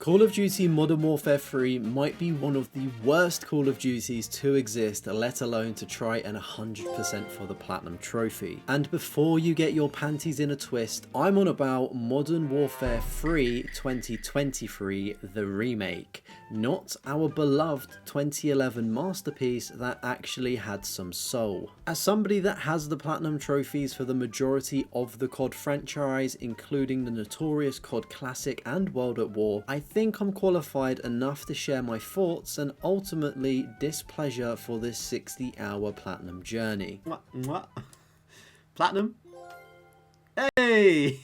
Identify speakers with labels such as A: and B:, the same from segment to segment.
A: Call of Duty Modern Warfare 3 might be one of the worst Call of Duties to exist, let alone to try and 100% for the Platinum Trophy. And before you get your panties in a twist, I'm on about Modern Warfare 3 2023, the remake, not our beloved 2011 masterpiece that actually had some soul. As somebody that has the Platinum Trophies for the majority of the COD franchise, including the notorious COD Classic and World at War, I think I'm qualified enough to share my thoughts and ultimately displeasure for this 60-hour Platinum journey.
B: What? Platinum? Hey!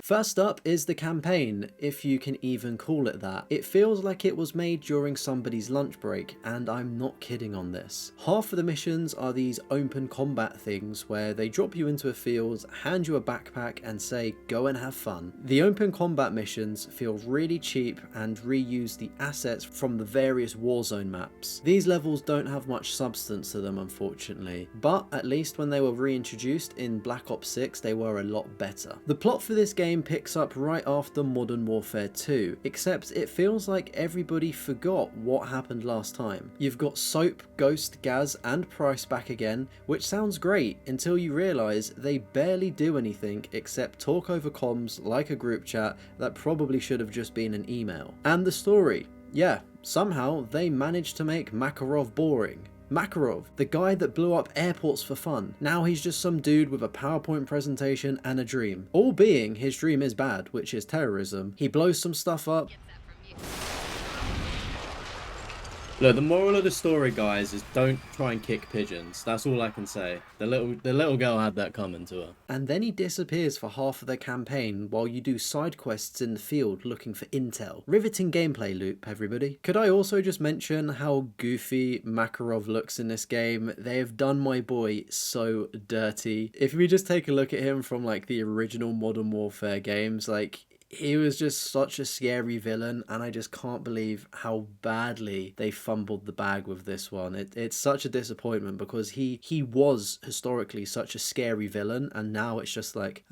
A: First up is the campaign, if you can even call it that. It feels like it was made during somebody's lunch break, and I'm not kidding on this. Half of the missions are these open combat things where they drop you into a field, hand you a backpack and say go and have fun. The open combat missions feel really cheap and reuse the assets from the various Warzone maps. These levels don't have much substance to them, unfortunately, but at least when they were reintroduced in Black Ops 6 they were a lot better. The plot for this game picks up right after Modern Warfare 2, except it feels like everybody forgot what happened last time. You've got Soap, Ghost, Gaz and Price back again, which sounds great until you realise they barely do anything except talk over comms like a group chat that probably should have just been an email. And the story, yeah, somehow they managed to make Makarov boring. Makarov, the guy that blew up airports for fun. Now he's just some dude with a PowerPoint presentation and a dream. All being his dream is bad, which is terrorism. He blows some stuff up.
B: Look, the moral of the story, guys, is don't try and kick pigeons. That's all I can say. The little girl had that coming to her.
A: And then he disappears for half of the campaign while you do side quests in the field looking for intel. Riveting gameplay loop, everybody. Could I also just mention how goofy Makarov looks in this game? They have done my boy so dirty. If we just take a look at him from like the original Modern Warfare games, like he was just such a scary villain, and I just can't believe how badly they fumbled the bag with this one. It's such a disappointment because he was historically such a scary villain, and now it's just like,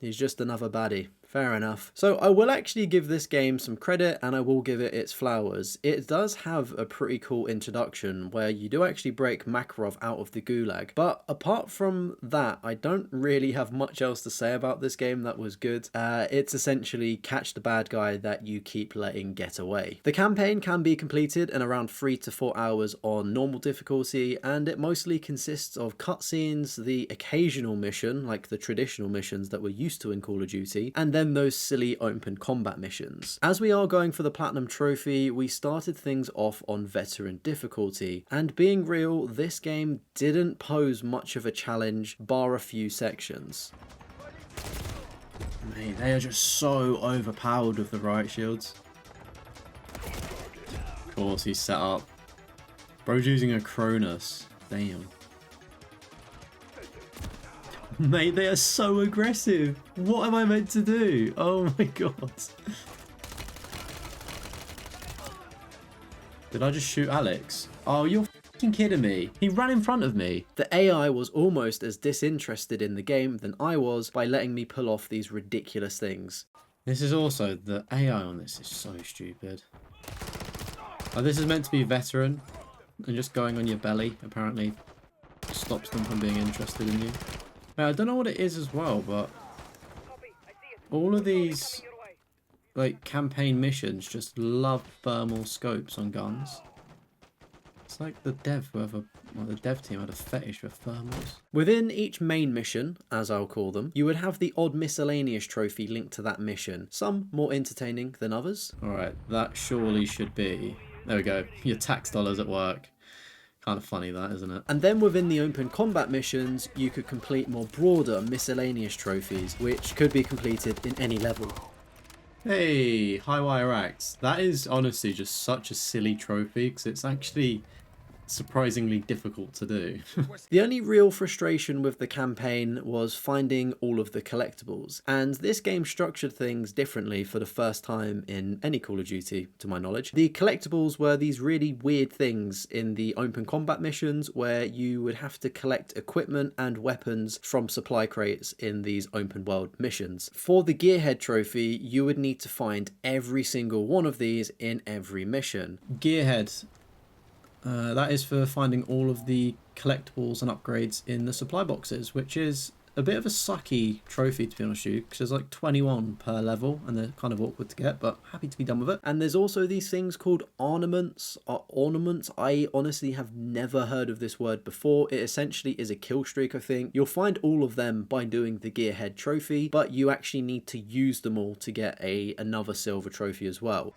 A: he's just another baddie. Fair enough. So I will actually give this game some credit and I will give it its flowers. It does have a pretty cool introduction where you do actually break Makarov out of the gulag. But apart from that, I don't really have much else to say about this game that was good. It's essentially catch the bad guy that you keep letting get away. The campaign can be completed in around 3 to 4 hours on normal difficulty, and it mostly consists of cutscenes, the occasional mission, like the traditional missions that we're used to in Call of Duty, and then those silly open combat missions. As we are going for the Platinum Trophy, we started things off on veteran difficulty, and being real, this game didn't pose much of a challenge bar a few sections.
B: Mate, they are just so overpowered with the riot shields. Of course, he's set up. Bro's using a Cronus. Damn. Mate, they are so aggressive. What am I meant to do? Oh my god. Did I just shoot Alex? Oh, you're f***ing kidding me. He ran in front of me.
A: The AI was almost as disinterested in the game than I was by letting me pull off these ridiculous things.
B: This is also, the AI on this is so stupid. Oh, this is meant to be veteran, and just going on your belly apparently stops them from being interested in you. I don't know what it is as well, but all of these like campaign missions just love thermal scopes on guns. It's like the dev team had a fetish for thermals.
A: Within each main mission, as I'll call them, you would have the odd miscellaneous trophy linked to that mission, some more entertaining than others.
B: Alright, that surely should be, there we go, your tax dollars at work. Kind of funny that, isn't it?
A: And then within the open combat missions, you could complete more broader miscellaneous trophies, which could be completed in any level.
B: Hey, High Wire Axe. That is honestly just such a silly trophy, because it's actually surprisingly difficult to do.
A: The only real frustration with the campaign was finding all of the collectibles, and this game structured things differently for the first time in any Call of Duty, to my knowledge. The collectibles were these really weird things in the open combat missions where you would have to collect equipment and weapons from supply crates in these open world missions. For the Gearhead trophy, you would need to find every single one of these in every mission.
B: Gearhead. That is for finding all of the collectibles and upgrades in the supply boxes, which is a bit of a sucky trophy, to be honest with you, because there's like 21 per level and they're kind of awkward to get, but happy to be done with it. And there's also these things called ornaments. I honestly have never heard of this word before. It essentially is a kill streak, I think. You'll find all of them by doing the Gearhead trophy, but you actually need to use them all to get another silver trophy as well.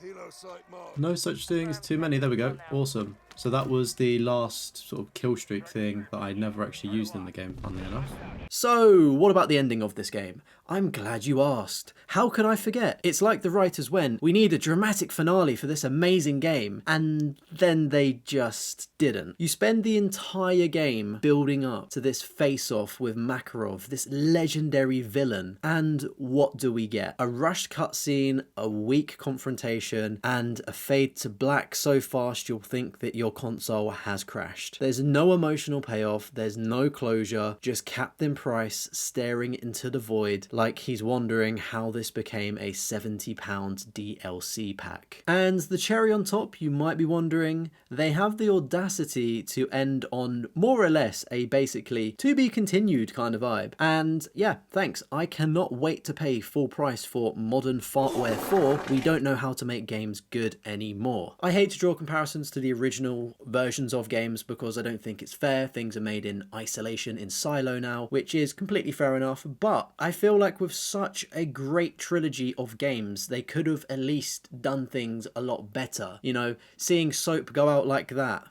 B: No such thing as too many. There we go. Awesome. So that was the last sort of kill streak thing that I never actually used in the game, funnily enough.
A: So, what about the ending of this game? I'm glad you asked. How could I forget? It's like the writers went, we need a dramatic finale for this amazing game, and then they just didn't. You spend the entire game building up to this face-off with Makarov, this legendary villain, and what do we get? A rushed cutscene, a weak confrontation, and a fade to black so fast you'll think that your console has crashed. There's no emotional payoff, there's no closure, just Captain Price staring into the void like he's wondering how this became a £70 DLC pack. And the cherry on top, you might be wondering, they have the audacity to end on more or less a basically to be continued kind of vibe. And yeah, thanks. I cannot wait to pay full price for Modern Fartware 4. We don't know how to make games good anymore. I hate to draw comparisons to the original versions of games because I don't think it's fair. Things are made in isolation, in silo now, which is completely fair enough, but I feel like with such a great trilogy of games, they could have at least done things a lot better. You know, seeing Soap go out like that,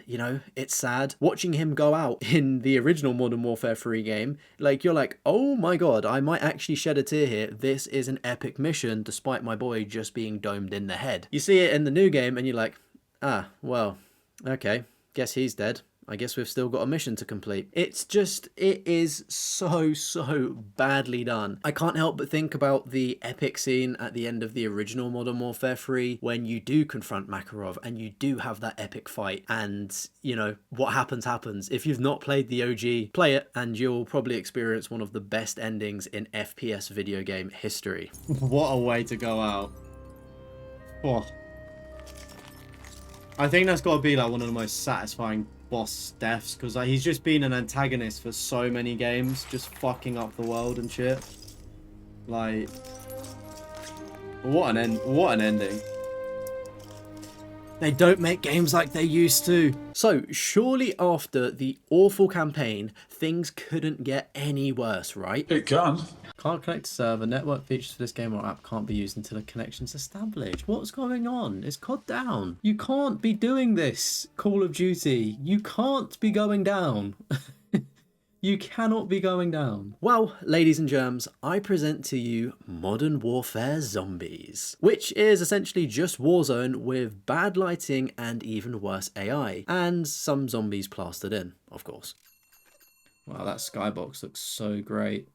A: you know, it's sad. Watching him go out in the original Modern Warfare 3 game, like, you're like, oh my god, I might actually shed a tear here. This is an epic mission, despite my boy just being domed in the head. You see it in the new game, and you're like, ah, well, okay, guess he's dead. I guess we've still got a mission to complete. It's just, it is so badly done. I can't help but think about the epic scene at the end of the original Modern Warfare 3 when you do confront Makarov and you do have that epic fight, and, you know, what happens. If you've not played the OG, play it and you'll probably experience one of the best endings in FPS video game history.
B: What a way to go out. Oh. I think that's got to be like one of the most satisfying boss deaths, because like, he's just been an antagonist for so many games, just fucking up the world and shit. Like, what an ending.
A: They don't make games like they used to. So, surely after the awful campaign, things couldn't get any worse, right?
C: It can.
B: Can't connect to server. Network features for this game or app can't be used until a connection's established. What's going on? It's COD down. You can't be doing this, Call of Duty. You can't be going down. You cannot be going down.
A: Well, ladies and germs, I present to you Modern Warfare Zombies, which is essentially just Warzone with bad lighting and even worse AI, and some zombies plastered in, of course.
B: Wow, that skybox looks so great.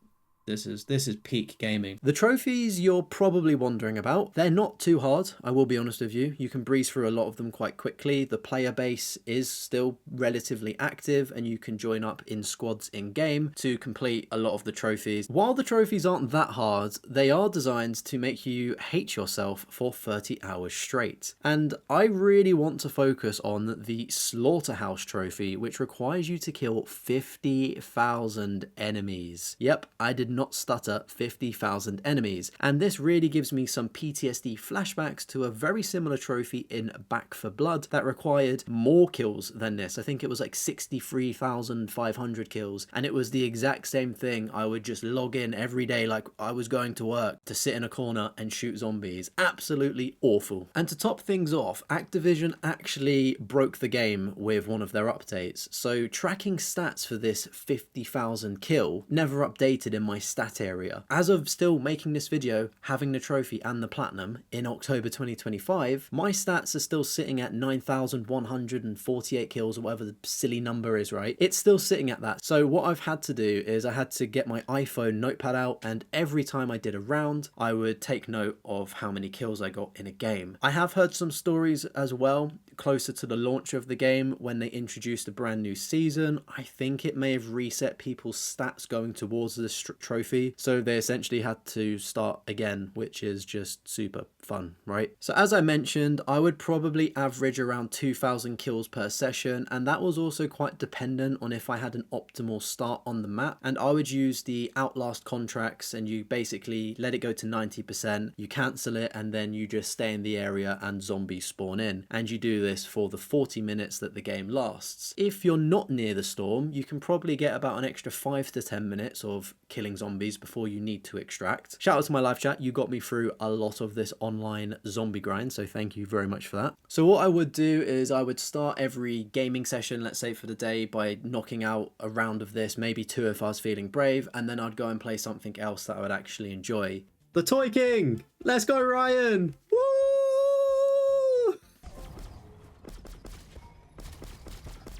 B: This is peak gaming.
A: The trophies you're probably wondering about, they're not too hard, I will be honest with you. You can breeze through a lot of them quite quickly. The player base is still relatively active and you can join up in squads in game to complete a lot of the trophies. While the trophies aren't that hard, they are designed to make you hate yourself for 30 hours straight. And I really want to focus on the Slaughterhouse trophy, which requires you to kill 50,000 enemies. Yep, I did not stutter, 50,000 enemies. And this really gives me some PTSD flashbacks to a very similar trophy in Back 4 Blood that required more kills than this. I think it was like 63,500 kills, and it was the exact same thing. I would just log in every day like I was going to work to sit in a corner and shoot zombies. Absolutely awful. And to top things off, Activision actually broke the game with one of their updates. So tracking stats for this 50,000 kill never updated in my stat area. As of still making this video, having the trophy and the platinum in October 2025, my stats are still sitting at 9,148 kills, or whatever the silly number is, right? It's still sitting at that. So what I've had to do is I had to get my iPhone notepad out, and every time I did a round, I would take note of how many kills I got in a game. I have heard some stories as well closer to the launch of the game when they introduced a brand new season. I think it may have reset people's stats going towards this trophy, so they essentially had to start again, which is just super fun, right? So as I mentioned, I would probably average around 2,000 kills per session, and that was also quite dependent on if I had an optimal start on the map. And I would use the Outlast contracts, and you basically let it go to 90%, you cancel it, and then you just stay in the area and zombies spawn in, and you do this for the 40 minutes that the game lasts. If you're not near the storm, you can probably get about an extra 5 to 10 minutes of killing zombies before you need to extract. Shout out to my live chat, you got me through a lot of this online zombie grind, so thank you very much for that. So what I would do is I would start every gaming session, let's say for the day, by knocking out a round of this, maybe 2 if I was feeling brave, and then I'd go and play something else that I would actually enjoy.
B: The Toy King! Let's go, Ryan! Woo!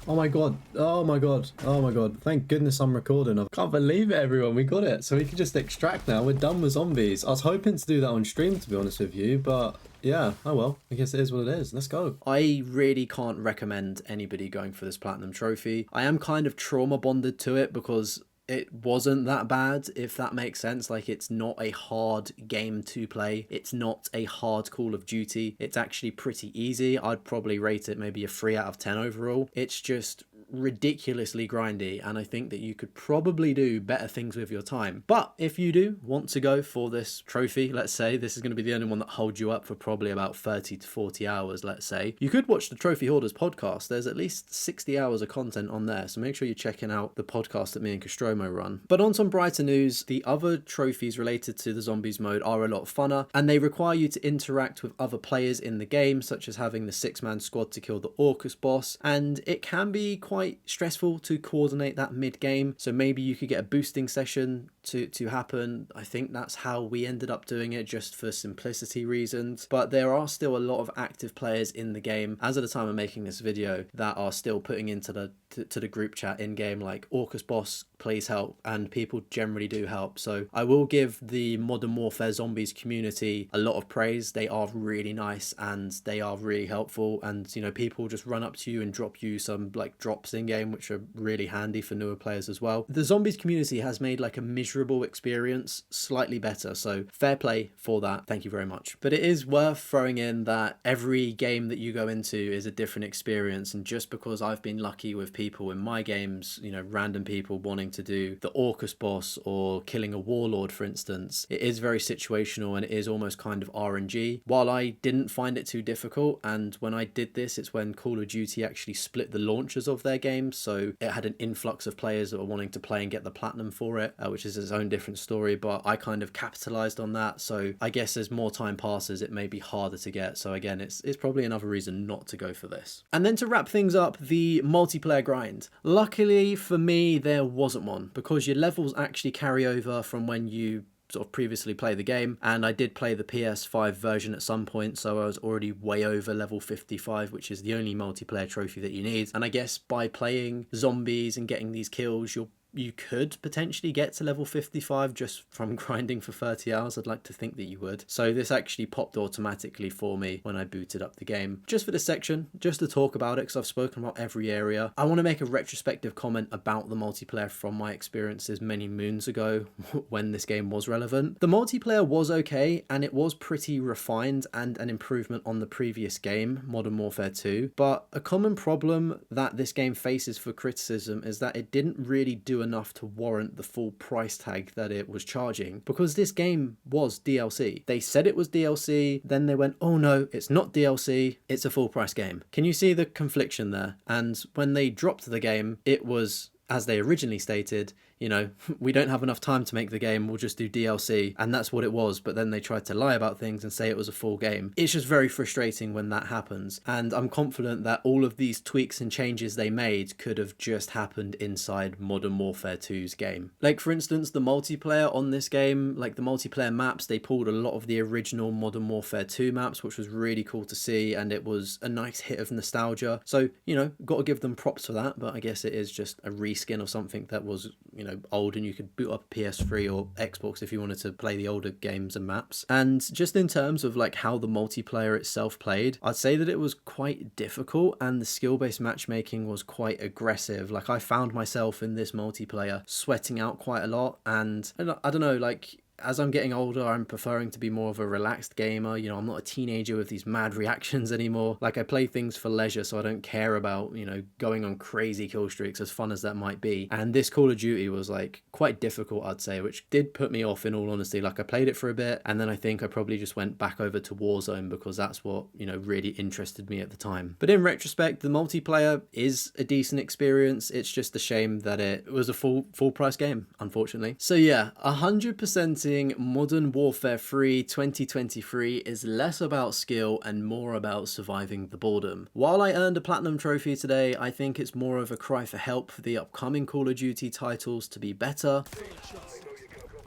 B: Oh my god, oh my god, oh my god. Thank goodness I'm recording. I can't believe it, everyone. We got it. So we can just extract now. We're done with zombies. I was hoping to do that on stream, to be honest with you, but yeah, oh well. I guess it is what it is. Let's go.
A: I really can't recommend anybody going for this platinum trophy. I am kind of trauma bonded to it because it wasn't that bad, if that makes sense. Like, it's not a hard game to play. It's not a hard Call of Duty. It's actually pretty easy. I'd probably rate it maybe a 3 out of 10 overall. It's just ridiculously grindy, and I think that you could probably do better things with your time. But if you do want to go for this trophy, let's say this is going to be the only one that holds you up for probably about 30 to 40 hours, let's say, you could watch the Trophy Hoarders podcast. There's at least 60 hours of content on there, so make sure you're checking out the podcast that me and Castromo run. But on some brighter news, the other trophies related to the zombies mode are a lot funner, and they require you to interact with other players in the game, such as having the 6-man squad to kill the Orcus boss, and it can be quite stressful to coordinate that mid-game, so maybe you could get a boosting session to happen. I think that's how we ended up doing it, just for simplicity reasons. But there are still a lot of active players in the game as of the time of making this video that are still putting into the group chat in game, like, Orcus boss, please help, and people generally do help. So I will give the Modern Warfare Zombies community a lot of praise. They are really nice and they are really helpful, and you know, people just run up to you and drop you some like drops in game, which are really handy for newer players as well. The zombies community has made like a miserable experience slightly better, so fair play for that. Thank you very much. But it is worth throwing in that every game that you go into is a different experience, and just because I've been lucky with people in my games, you know, random people wanting to do the Orcus boss or killing a warlord, for instance, it is very situational and it is almost kind of RNG. While I didn't find it too difficult, and when I did this, it's when Call of Duty actually split the launchers of their games, so it had an influx of players that were wanting to play and get the platinum for it, which is its own different story, but I kind of capitalized on that. So I guess as more time passes, it may be harder to get. So again, it's probably another reason not to go for this. And then to wrap things up, the multiplayer grind. Luckily for me, there wasn't one, because your levels actually carry over from when you sort of previously play the game, and I did play the PS5 version at some point, so I was already way over level 55, which is the only multiplayer trophy that you need. And I guess by playing zombies and getting these kills, you could potentially get to level 55 just from grinding for 30 hours. I'd like to think that you would. So this actually popped automatically for me when I booted up the game. Just for this section, just to talk about it, because I've spoken about every area, I want to make a retrospective comment about the multiplayer from my experiences many moons ago when this game was relevant. The multiplayer was okay, and it was pretty refined and an improvement on the previous game, Modern Warfare 2. But a common problem that this game faces for criticism is that it didn't really do enough to warrant the full price tag that it was charging, because this game was DLC. They said it was DLC, then they went, oh no, it's not DLC, it's a full price game. Can you see the confliction there? And when they dropped the game, it was, as they originally stated, you know, we don't have enough time to make the game, we'll just do DLC. And that's what it was, but then they tried to lie about things and say it was a full game. It's just very frustrating when that happens. And I'm confident that all of these tweaks and changes they made could have just happened inside Modern Warfare 2's game. Like, for instance, the multiplayer on this game, like the multiplayer maps, they pulled a lot of the original Modern Warfare 2 maps, which was really cool to see, and it was a nice hit of nostalgia. So, you know, got to give them props for that, but I guess it is just a reskin of something that was, you know, old, and you could boot up a PS3 or Xbox if you wanted to play the older games and maps. And just in terms of like how the multiplayer itself played, I'd say that it was quite difficult, and the skill-based matchmaking was quite aggressive. Like, I found myself in this multiplayer sweating out quite a lot, and I don't know, like, as I'm getting older, I'm preferring to be more of a relaxed gamer. You know, I'm not a teenager with these mad reactions anymore. Like, I play things for leisure, so I don't care about, you know, going on crazy kill streaks, as fun as that might be. And this Call of Duty was, like, quite difficult, I'd say, which did put me off, in all honesty. Like, I played it for a bit, and then I think I probably just went back over to Warzone because that's what, you know, really interested me at the time. But in retrospect, the multiplayer is a decent experience. It's just a shame that it was a full price game, unfortunately. So yeah, 100% Modern Warfare 3 2023 is less about skill and more about surviving the boredom. While I earned a platinum trophy today, I think it's more of a cry for help for the upcoming Call of Duty titles to be better.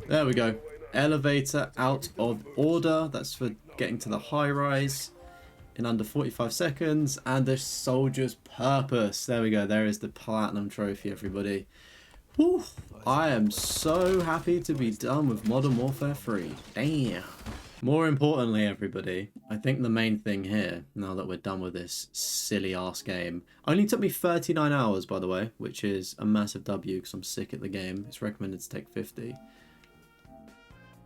B: There we go. Elevator out of order. That's for getting to the high rise in under 45 seconds. And the Soldier's Purpose. There we go. There is the platinum trophy, everybody. Whew. I am so happy to be done with Modern Warfare 3. Damn. More importantly, everybody, I think the main thing here, now that we're done with this silly ass game, only took me 39 hours, by the way, which is a massive W because I'm sick at the game. It's recommended to take 50.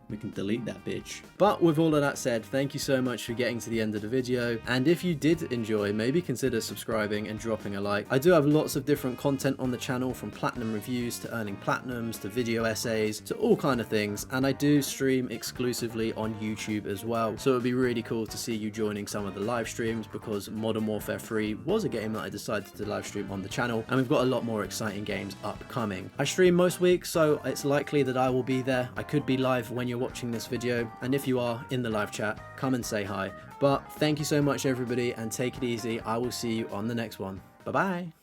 B: We can delete that bitch.
A: But with all of that said, thank you so much for getting to the end of the video. And if you did enjoy, maybe consider subscribing and dropping a like. I do have lots of different content on the channel, from platinum reviews to earning platinums to video essays to all kind of things. And I do stream exclusively on YouTube as well. So it would be really cool to see you joining some of the live streams, because Modern Warfare 3 was a game that I decided to live stream on the channel. And we've got a lot more exciting games upcoming. I stream most weeks, so it's likely that I will be there. I could be live when you're watching this video, and if you are in the live chat, come and say hi. But thank you so much, everybody, and take it easy. I will see you on the next one. Bye bye.